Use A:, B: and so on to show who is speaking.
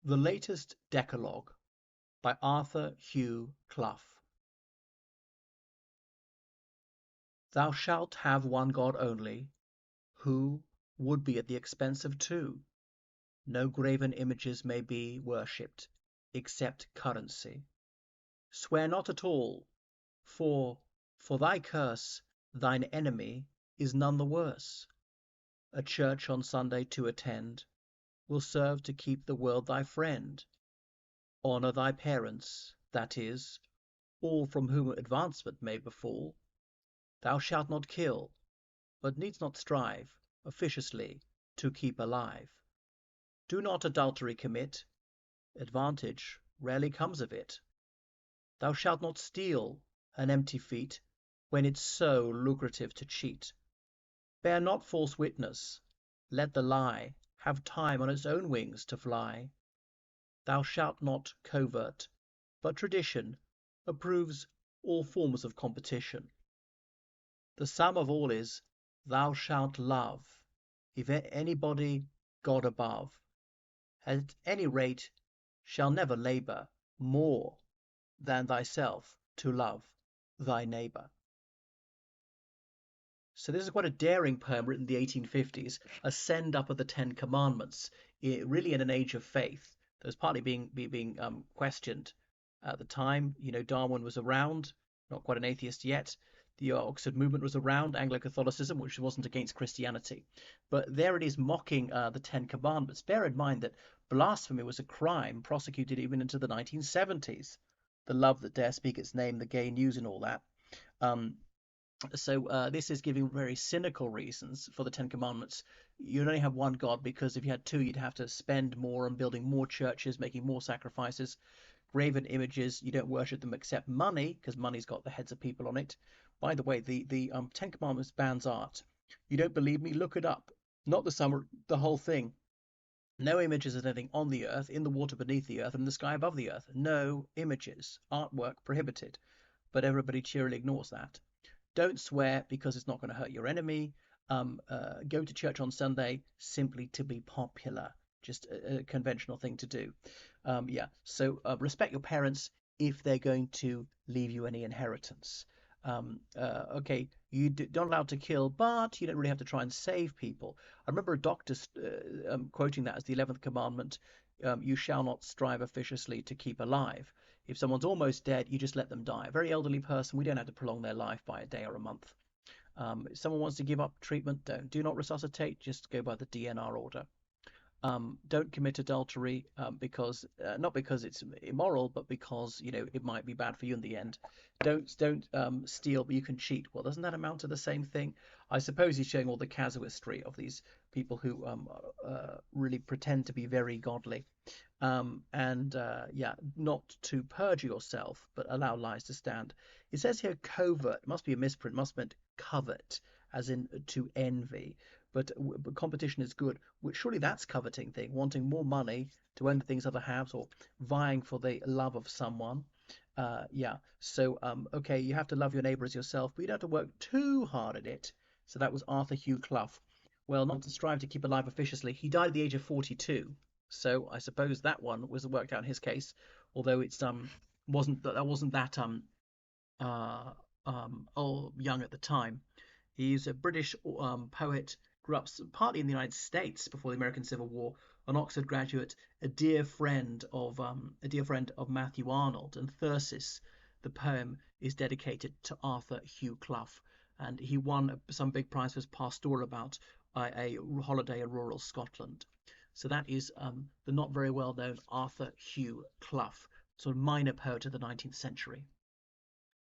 A: The latest Decalogue by Hugh, Clough. Thou shalt have one God only, who would be at the expense of two. No graven images may be worshipped, except currency. Swear not at all, for thy curse thine enemy is none the worse. A church on Sunday to attend will serve to keep the world thy friend. Honour thy parents, that is, all from whom advancement may befall. Thou shalt not kill, but needs not strive officiously to keep alive. Do not adultery commit, advantage rarely comes of it. Thou shalt not steal, an empty feat, when it's so lucrative to cheat. Bear not false witness, let the lie have time on its own wings to fly. Thou shalt not covert, but tradition approves all forms of competition. The sum of all is, thou shalt love, if anybody, God above. At any rate, shall never labour more than thyself to love thy neighbour. So this is quite a daring poem written in the 1850s, a send up of the Ten Commandments, really in an age of faith that was partly being questioned at the time. You know, Darwin was around, not quite an atheist yet. The Oxford movement was around, Anglo-Catholicism, which wasn't against Christianity. But there it is mocking the Ten Commandments. Bear in mind that blasphemy was a crime prosecuted even into the 1970s. The love that dare speak its name, the gay news and all that. Um, so this is giving very cynical reasons for the Ten Commandments. You'd only have one God because if you had two, you'd have to spend more on building more churches, making more sacrifices. Graven images, you don't worship them except money because money's got the heads of people on it. By the way, the Ten Commandments bans art. You don't believe me? Look it up. Not the summer, the whole thing. No images of anything on the earth, in the water beneath the earth, and in the sky above the earth. No images. Artwork prohibited. But everybody cheerily ignores that. Don't swear because it's not going to hurt your enemy. Go to church on Sunday simply to be popular. Just a conventional thing to do. Yeah. So respect your parents if they're going to leave you any inheritance. Okay, you're not allowed to kill, but you don't really have to try and save people. I remember a doctor quoting that as the 11th commandment. You shall not strive officiously to keep alive. If someone's almost dead, you just let them die. A very elderly person, we don't have to prolong their life by a day or a month. If someone wants to give up treatment, don't. Do not resuscitate, just go by the DNR order. Don't commit adultery because not because it's immoral, but because it might be bad for you in the end. Don't steal, but you can cheat. Well, doesn't that amount to the same thing? I suppose he's showing all the casuistry of these people who really pretend to be very godly. Yeah, not to perjure yourself, but allow lies to stand. It says here covert. It must be a misprint. Must meant covet, as in to envy. But competition is good. Which surely that's coveting thing, wanting more money to own the things other have, or vying for the love of someone. Yeah. So okay, you have to love your neighbour as yourself, but you don't have to work too hard at it. So that was Hugh Clough. Well, not to strive to keep alive officiously. He died at the age of 42. So I suppose that one was worked out in his case, although it's wasn't that young at the time. He's a British poet, grew up partly in the United States before the American Civil War, an Oxford graduate, a dear friend of Matthew Arnold, and Thyrsis, the poem, is dedicated to Hugh Clough, and he won some big prize for his pastoral about a holiday in rural Scotland. So that is the not very well known Hugh Clough, sort of minor poet of the 19th century.